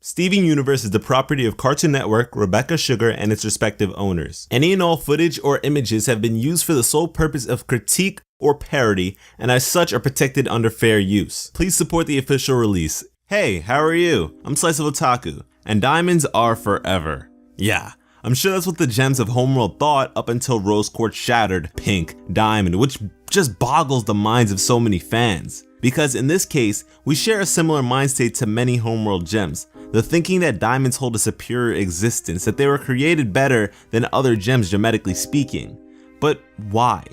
Steven Universe is the property of Cartoon Network, Rebecca Sugar, and its respective owners. Any and all footage or images have been used for the sole purpose of critique or parody, and as such are protected under fair use. Please support the official release. Hey, how are you? I'm Slice of Otaku, and diamonds are forever. Yeah, I'm sure that's what the gems of Homeworld thought up until Rose Quartz Shattered, Pink, Diamond, which just boggles the minds of so many fans. Because in this case, we share a similar mind state to many Homeworld gems, the thinking that diamonds hold a superior existence, that they were created better than other gems genetically speaking. But why?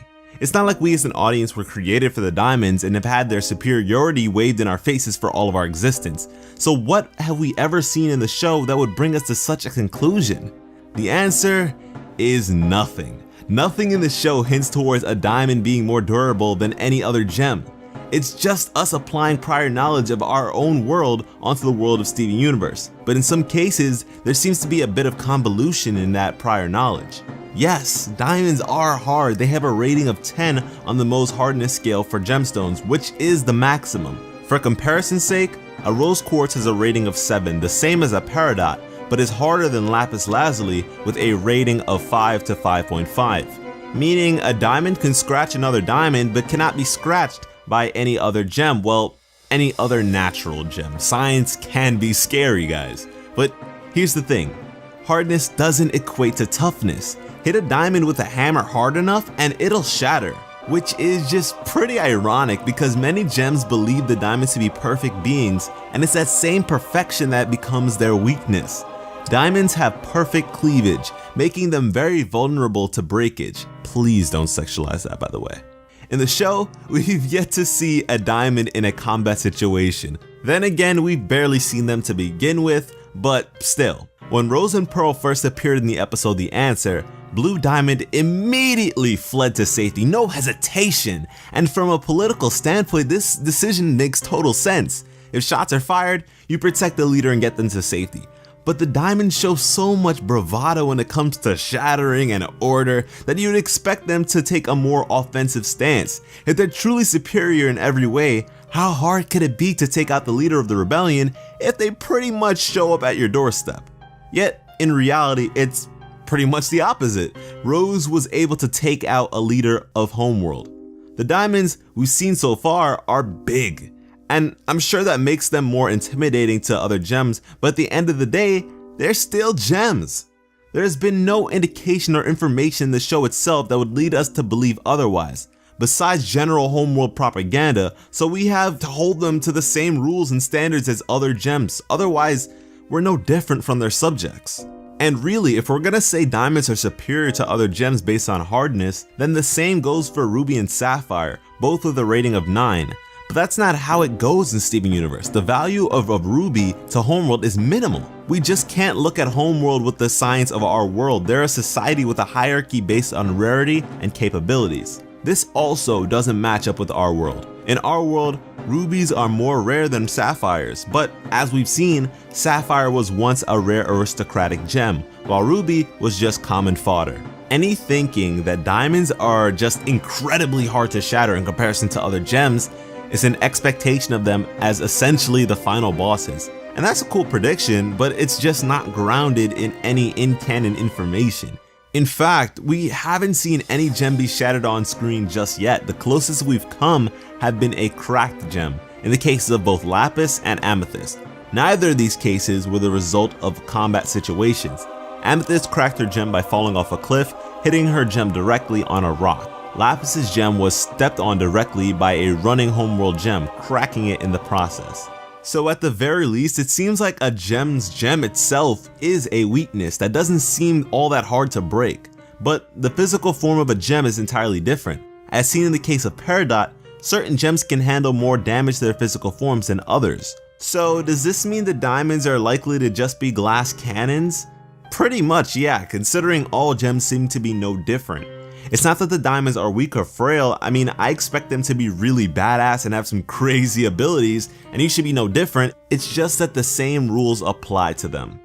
It's not like we as an audience were created for the diamonds and have had their superiority waved in our faces for all of our existence. So what have we ever seen in the show that would bring us to such a conclusion? The answer is nothing. Nothing in the show hints towards a diamond being more durable than any other gem. It's just us applying prior knowledge of our own world onto the world of Steven Universe. But in some cases, there seems to be a bit of convolution in that prior knowledge. Yes, diamonds are hard. They have a rating of 10 on the most hardness scale for gemstones, which is the maximum. For comparison's sake, a rose quartz has a rating of 7, the same as a peridot, but is harder than lapis lazuli with a rating of 5 to 5.5. Meaning a diamond can scratch another diamond but cannot be scratched by any other gem, well, any other natural gem. Science can be scary, guys. But here's the thing, hardness doesn't equate to toughness. Hit a diamond with a hammer hard enough and it'll shatter, which is just pretty ironic because many gems believe the diamonds to be perfect beings, and it's that same perfection that becomes their weakness. Diamonds have perfect cleavage, making them very vulnerable to breakage. Please don't sexualize that, by the way. In the show, we've yet to see a diamond in a combat situation. Then again, we've barely seen them to begin with, but still. When Rose and Pearl first appeared in the episode The Answer, Blue Diamond immediately fled to safety, no hesitation. And from a political standpoint, this decision makes total sense. If shots are fired, you protect the leader and get them to safety. But the diamonds show so much bravado when it comes to shattering and order that you'd expect them to take a more offensive stance. If they're truly superior in every way, how hard could it be to take out the leader of the rebellion if they pretty much show up at your doorstep? Yet, in reality, it's pretty much the opposite. Rose was able to take out a leader of Homeworld. The diamonds we've seen so far are big, and I'm sure that makes them more intimidating to other gems, but at the end of the day, they're still gems. There has been no indication or information in the show itself that would lead us to believe otherwise, besides general Homeworld propaganda, so we have to hold them to the same rules and standards as other gems, otherwise we're no different from their subjects. And really, if we're gonna say diamonds are superior to other gems based on hardness, then the same goes for Ruby and Sapphire, both with a rating of 9. But that's not how it goes in Steven Universe. The value of Ruby to Homeworld is minimal. We just can't look at Homeworld with the science of our world. They're a society with a hierarchy based on rarity and capabilities. This also doesn't match up with our world. In our world, rubies are more rare than sapphires, but as we've seen, sapphire was once a rare aristocratic gem, while ruby was just common fodder. Any thinking that diamonds are just incredibly hard to shatter in comparison to other gems is an expectation of them as essentially the final bosses. And that's a cool prediction, but it's just not grounded in any in-canon information. In fact, we haven't seen any gem be shattered on screen just yet. The closest we've come have been a cracked gem, in the cases of both Lapis and Amethyst. Neither of these cases were the result of combat situations. Amethyst cracked her gem by falling off a cliff, hitting her gem directly on a rock. Lapis's gem was stepped on directly by a running Homeworld gem, cracking it in the process. So at the very least, it seems like a gem's gem itself is a weakness that doesn't seem all that hard to break. But the physical form of a gem is entirely different. As seen in the case of Peridot, certain gems can handle more damage to their physical forms than others. So does this mean the diamonds are likely to just be glass cannons? Pretty much, yeah, considering all gems seem to be no different. It's not that the diamonds are weak or frail. I mean, I expect them to be really badass and have some crazy abilities, and you should be no different. It's just that the same rules apply to them.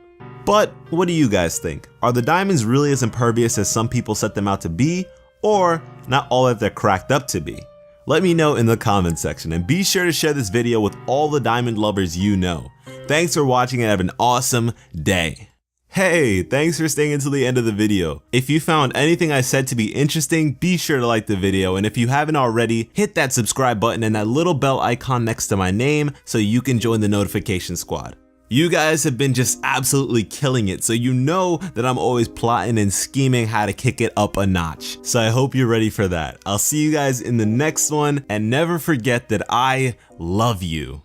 But what do you guys think? Are the diamonds really as impervious as some people set them out to be, or not all that they're cracked up to be? Let me know in the comment section, and be sure to share this video with all the diamond lovers you know. Thanks for watching and have an awesome day. Hey, thanks for staying until the end of the video. If you found anything I said to be interesting, be sure to like the video, and if you haven't already, hit that subscribe button and that little bell icon next to my name so you can join the notification squad. You guys have been just absolutely killing it, so you know that I'm always plotting and scheming how to kick it up a notch. So I hope you're ready for that. I'll see you guys in the next one, and never forget that I love you.